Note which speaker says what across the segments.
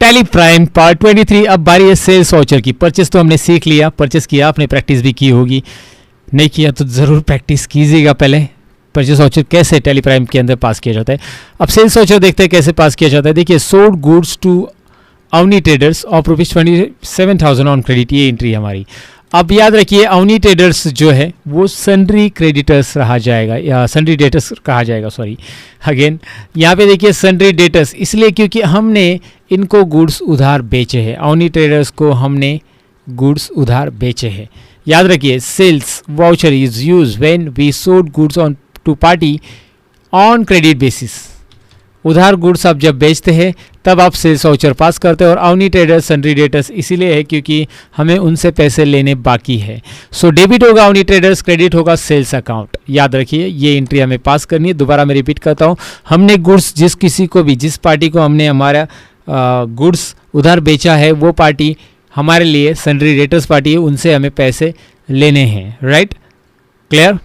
Speaker 1: Tally prime part 23। अब बारी है सेल्स वाउचर की। परचेस तो हमने सीख लिया, परचेस किया, आपने प्रैक्टिस भी की होगी, नहीं किया तो ज़रूर प्रैक्टिस कीजिएगा पहले। परचेस वाउचर कैसे टैली प्राइम के अंदर पास किया जाता है। अब सेल्स वाउचर देखते हैं कैसे पास किया जाता है। देखिए, sold goods to Avani traders of ₹27,000 on credit, ये एंट्री हमारी। अब याद रखिए, अवनी ट्रेडर्स जो है वो सन्ड्री क्रेडिटर्स रहा जाएगा या सन्ड्री डेटर्स कहा जाएगा, सॉरी अगेन। यहाँ पे देखिए सन्ड्री डेटर्स इसलिए क्योंकि हमने इनको गुड्स उधार बेचे हैं, अवनी ट्रेडर्स को हमने गुड्स उधार बेचे हैं। याद रखिए, sales voucher is use when we sold goods on to party on credit basis. उधार गुड्स आप जब बेचते हैं तब आप सेल्स वाउचर पास करते हैं। और अवनी ट्रेडर्स सन्ड्री डेटर्स इसीलिए है क्योंकि हमें उनसे पैसे लेने बाकी है। सो डेबिट होगा अवनी ट्रेडर्स, क्रेडिट होगा सेल्स अकाउंट। याद रखिए, ये एंट्री हमें पास करनी है। दोबारा मैं रिपीट करता हूँ, हमने गुड्स जिस किसी को भी, जिस पार्टी को हमने हमारा गुड्स उधार बेचा है वो पार्टी हमारे लिए सन्ड्री डेटर्स पार्टी है, उनसे हमें पैसे लेने हैं। Right, clear.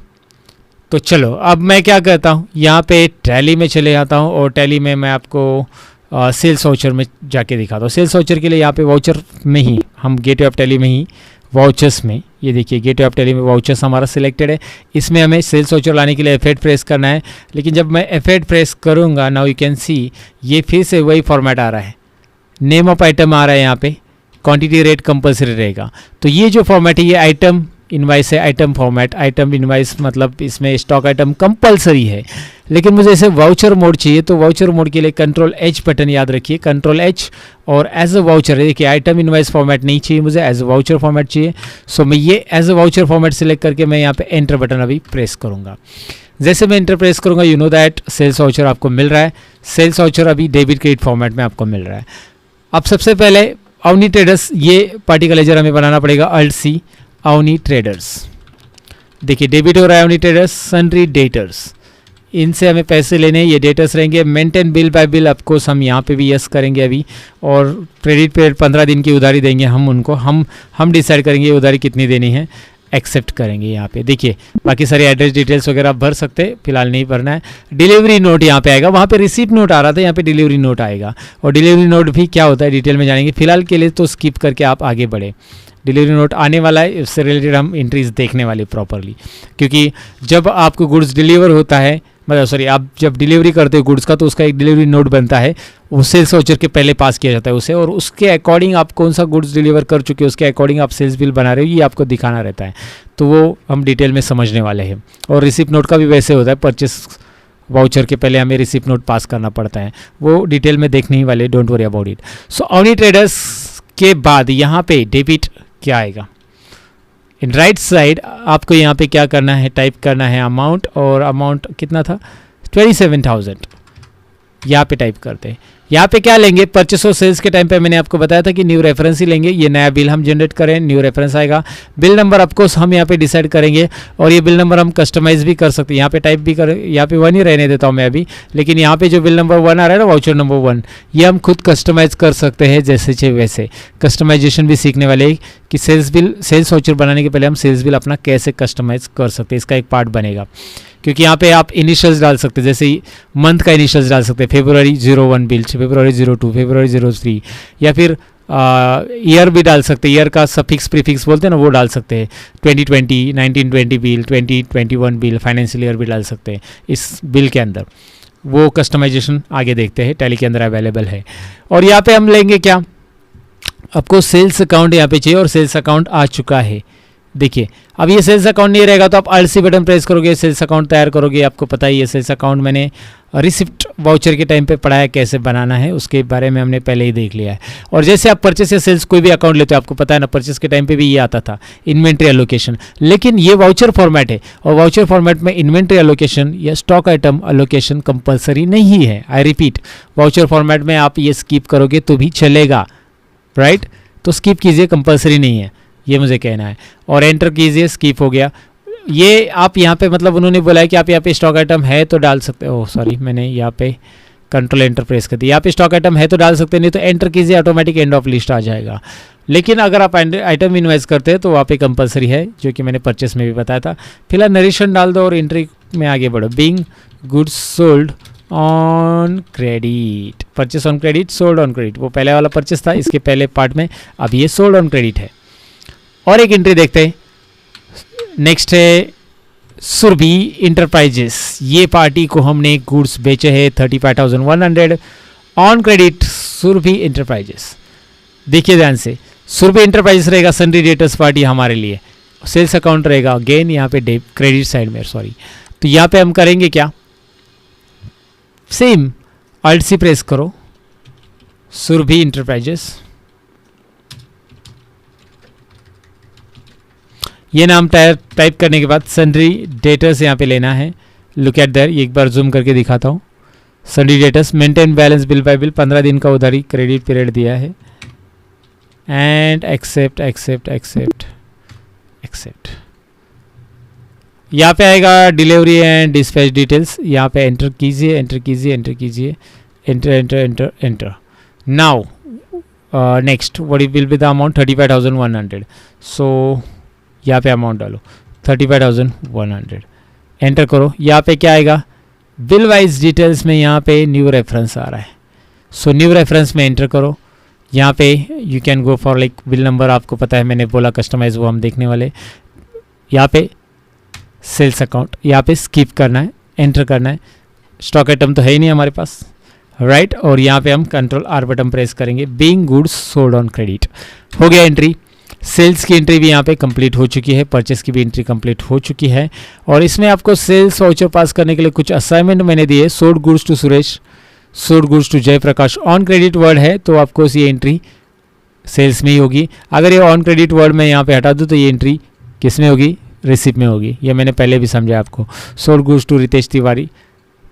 Speaker 1: तो चलो अब मैं क्या करता हूँ, यहाँ पे टैली में चले जाता हूँ और टैली में मैं आपको सेल्स वाउचर में जाके दिखाता हूँ। सेल्स वाउचर के लिए यहाँ पे वाउचर में ही हम गेटवे ऑफ टैली में ही वाउचर्स में, ये देखिए गेटवे ऑफ टैली में वाउचर्स हमारा सिलेक्टेड है। इसमें हमें सेल्स वाउचर लाने के लिए F8 प्रेस करना है। लेकिन जब मैं F8 प्रेस करूँगा, नाउ यू कैन सी ये फिर से वही फॉर्मेट आ रहा है, नेम ऑफ आइटम आ रहा है, यहाँ पे क्वांटिटी रेट कंपल्सरी रहेगा। तो ये जो फॉर्मेट है ये आइटम इनवाइस है, आइटम फॉर्मेट। आइटम इनवाइस मतलब इसमें स्टॉक आइटम कंपलसरी है। लेकिन मुझे इसे वाउचर मोड चाहिए, तो वाउचर मोड के लिए Ctrl+H बटन याद रखिए, Ctrl+H और एज अ वाउचर। देखिए, आइटम इनवाइस फॉर्मेट नहीं चाहिए मुझे, एज अ वाउचर फॉर्मेट चाहिए। सो मैं ये as a voucher format select करके मैं यहाँ पे एंटर बटन अभी प्रेस करूँगा। जैसे मैं एंटर प्रेस करूँगा, you know that sales voucher आपको मिल रहा है। सेल्स वाउचर अभी डेबिट क्रेडिट फॉर्मेट में आपको मिल रहा है। अब सबसे पहले अवनी ट्रेडर्स, ये पार्टी का लेजर हमें बनाना पड़ेगा, Alt+C अवनी ट्रेडर्स। देखिए डेबिट हो रहा है अवनी ट्रेडर्स, सन्ड्री डेटर्स, इनसे हमें पैसे लेने हैं, ये डेटर्स रहेंगे। Maintain bill by bill, of course हम यहाँ पे भी यस करेंगे अभी। और क्रेडिट पीरियड 15 दिन की उधारी देंगे हम उनको, हम डिसाइड करेंगे ये उधारी कितनी देनी है, एक्सेप्ट करेंगे यहाँ पे। देखिए बाकी सारे एड्रेस डिटेल्स वगैरह आप भर सकते हैं, फिलहाल नहीं भरना है। डिलीवरी नोट यहाँ पे आएगा, वहाँ पे रिसीप्ट नोट आ रहा था, यहाँ पे डिलीवरी नोट आएगा। और डिलीवरी नोट भी क्या होता है डिटेल में जानेंगे, फिलहाल के लिए तो स्किप करके आप आगे बढ़े। डिलीवरी नोट आने वाला है, इससे रिलेटेड हम एंट्रीज देखने वाले प्रॉपरली, क्योंकि जब आपको गुड्स डिलीवर होता है, मतलब सॉरी आप जब डिलीवरी करते हो गुड्स का, तो उसका एक डिलीवरी नोट बनता है, वो सेल्स वाउचर के पहले पास किया जाता है उसे। और उसके अकॉर्डिंग आप कौन सा गुड्स डिलीवर कर चुके हो उसके अकॉर्डिंग आप सेल्स बिल बना रहे हो, ये आपको दिखाना रहता है। तो वो हम डिटेल में समझने वाले हैं। और रिसिप्ट नोट का भी वैसे होता है, परचेस वाउचर के पहले हमें रिसिप्ट नोट पास करना पड़ता है, वो डिटेल में देखने ही वाले, don't worry about it. So Avani traders के बाद यहाँ पे डेबिट क्या आएगा, इन राइट साइड आपको यहाँ पे क्या करना है, टाइप करना है अमाउंट, और अमाउंट कितना था 27,000, यहाँ पे टाइप करते हैं। यहाँ पे क्या लेंगे, परचेस और सेल्स के टाइम पे मैंने आपको बताया था कि न्यू रेफरेंस ही लेंगे। ये नया बिल हम जनरेट करें, न्यू रेफरेंस आएगा। बिल नंबर ऑफकोर्स हम यहाँ पे डिसाइड करेंगे, और ये बिल नंबर हम कस्टमाइज भी कर सकते हैं। यहाँ पे टाइप भी कर, यहाँ पे 1 ही रहने देता हूँ मैं अभी, लेकिन यहाँ पे जो बिल नंबर 1 आ रहा है ना, वाउचर नंबर 1, ये हम खुद कस्टमाइज कर सकते हैं जैसे चाहिए वैसे। कस्टमाइजेशन भी सीखने वाले कि सेल्स वाउचर बनाने के पहले हम सेल्स बिल अपना कैसे कस्टमाइज कर सकते हैं, इसका एक पार्ट बनेगा। क्योंकि यहाँ पे आप इनिशियल्स डाल सकते हैं, जैसे ही मंथ का इनिशियल्स डाल सकते हैं, February 01 बिल, February 02, February 03, या फिर ईयर भी डाल सकते हैं, ईयर का सफिक्स प्रीफिक्स बोलते हैं ना, वो डाल सकते हैं। 2020, 1920 बिल, 2021 बिल, फाइनेंशियल ईयर भी डाल सकते हैं इस बिल के अंदर। वो कस्टमाइजेशन आगे देखते हैं, टैली के अंदर अवेलेबल है। और यहाँ पे हम लेंगे क्या, आपको सेल्स अकाउंट यहाँ पे चाहिए, और सेल्स अकाउंट आ चुका है। देखिए अब ये सेल्स अकाउंट नहीं रहेगा तो आप Alt+C बटन प्रेस करोगे, सेल्स अकाउंट तैयार करोगे। आपको पता ही है सेल्स अकाउंट मैंने रिसिप्ट वाउचर के टाइम पे पढ़ाया कैसे बनाना है, उसके बारे में हमने पहले ही देख लिया है। और जैसे आप परचेस या सेल्स कोई भी अकाउंट लेते हो, आपको पता है ना, परचेस के टाइम पे भी ये आता था इन्वेंट्री एलोकेशन, लेकिन ये वाउचर फॉर्मेट है, और वाउचर फॉर्मेट में इन्वेंट्री एलोकेशन या स्टॉक आइटम एलोकेशन कंपलसरी नहीं है। आई रिपीट, वाउचर फॉर्मेट में आप ये स्किप करोगे तो भी चलेगा, राइट। तो स्किप कीजिए, कंपलसरी नहीं है, ये मुझे कहना है। और एंटर कीजिए, स्किप हो गया। ये आप यहाँ पे मतलब उन्होंने बोला है कि आप यहाँ पे स्टॉक आइटम है तो डाल सकते हो। सॉरी मैंने यहाँ पे Ctrl एंटर प्रेस कर दिया। यहाँ पे स्टॉक आइटम है तो डाल सकते हैं, नहीं तो एंटर कीजिए, ऑटोमेटिक एंड ऑफ लिस्ट आ जाएगा। लेकिन अगर आप आइटम इन्वेस्ट करते हैं तो वहाँ पे कंपलसरी है, जो कि मैंने परचेस में भी बताया था। फिलहाल नरेशन डाल दो और एंट्री में आगे बढ़ो। Being goods sold on credit, purchase on credit, sold on credit, वो पहले वाला परचेस था इसके पहले पार्ट में, अब ये सोल्ड ऑन क्रेडिट है। और एक एंट्री देखते हैं, नेक्स्ट है सुरभि इंटरप्राइजेस, ये पार्टी को हमने गुड्स बेचे हैं 35,100 ऑन क्रेडिट सुरभि इंटरप्राइजेस। देखिए ध्यान से, सुरभि इंटरप्राइजेस रहेगा सन्ड्री डेटर्स पार्टी हमारे लिए, सेल्स अकाउंट रहेगा अगेन यहाँ पे क्रेडिट साइड में, सॉरी। तो यहाँ पे हम करेंगे क्या, सेम अल्ट सी प्रेस करो, सुरभि इंटरप्राइजेस, ये नाम टाइप करने के बाद सन्ड्री डेटर्स यहाँ पे लेना है। लुक एट देयर, एक बार जूम करके दिखाता हूँ। Sundry debtors, maintain balance bill by bill, 15 दिन का उधारी क्रेडिट पीरियड दिया है, and accept accept accept accept. यहाँ पे आएगा डिलीवरी एंड डिस्पैच डिटेल्स, यहाँ पे एंटर कीजिए एंटर कीजिए एंटर कीजिए, enter enter enter enter. Now next what will be the amount, 35,100। सो यहाँ पे अमाउंट डालो 35,100, एंटर करो। यहाँ पे क्या आएगा, बिल वाइज डिटेल्स में यहाँ पे न्यू रेफरेंस आ रहा है, सो न्यू रेफरेंस में एंटर करो। यहाँ पे you can go for like bill number, आपको पता है मैंने बोला कस्टमाइज, वो हम देखने वाले। यहाँ पे सेल्स अकाउंट, यहाँ पे स्किप करना है, एंटर करना है, स्टॉक आइटम तो है ही नहीं हमारे पास, राइट। और यहाँ पे हम कंट्रोल आर बटन प्रेस करेंगे, being goods sold on credit, हो गया एंट्री। सेल्स की एंट्री भी यहाँ पे कंप्लीट हो चुकी है, परचेस की भी एंट्री कंप्लीट हो चुकी है। और इसमें आपको सेल्स वाउचर पास करने के लिए कुछ असाइनमेंट मैंने दिए, sold goods to Suresh, sold goods to Jayprakash, on credit word है तो आपको ये एंट्री सेल्स में ही होगी। अगर ये ऑन क्रेडिट वर्ड में यहाँ पे हटा दूँ तो ये एंट्री किस में होगी, रिसिप्ट में होगी, ये मैंने पहले भी समझा आपको। Sold goods to Ritesh Tiwari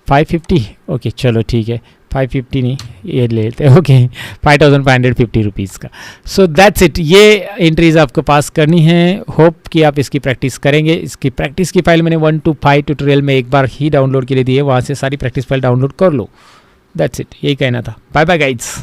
Speaker 1: 550, okay चलो ठीक है, 550 नहीं ये ले लेते हैं, ओके 5,550 रुपीज़ का। सो दैट्स इट, ये एंट्रीज आपको पास करनी है। होप कि आप इसकी प्रैक्टिस करेंगे। इसकी प्रैक्टिस की फाइल मैंने 1 to 5 ट्यूटोरियल में एक बार ही डाउनलोड के लिए दी है, वहाँ से सारी प्रैक्टिस फाइल डाउनलोड कर लो। दैट्स इट, यही कहना था। Bye bye guides.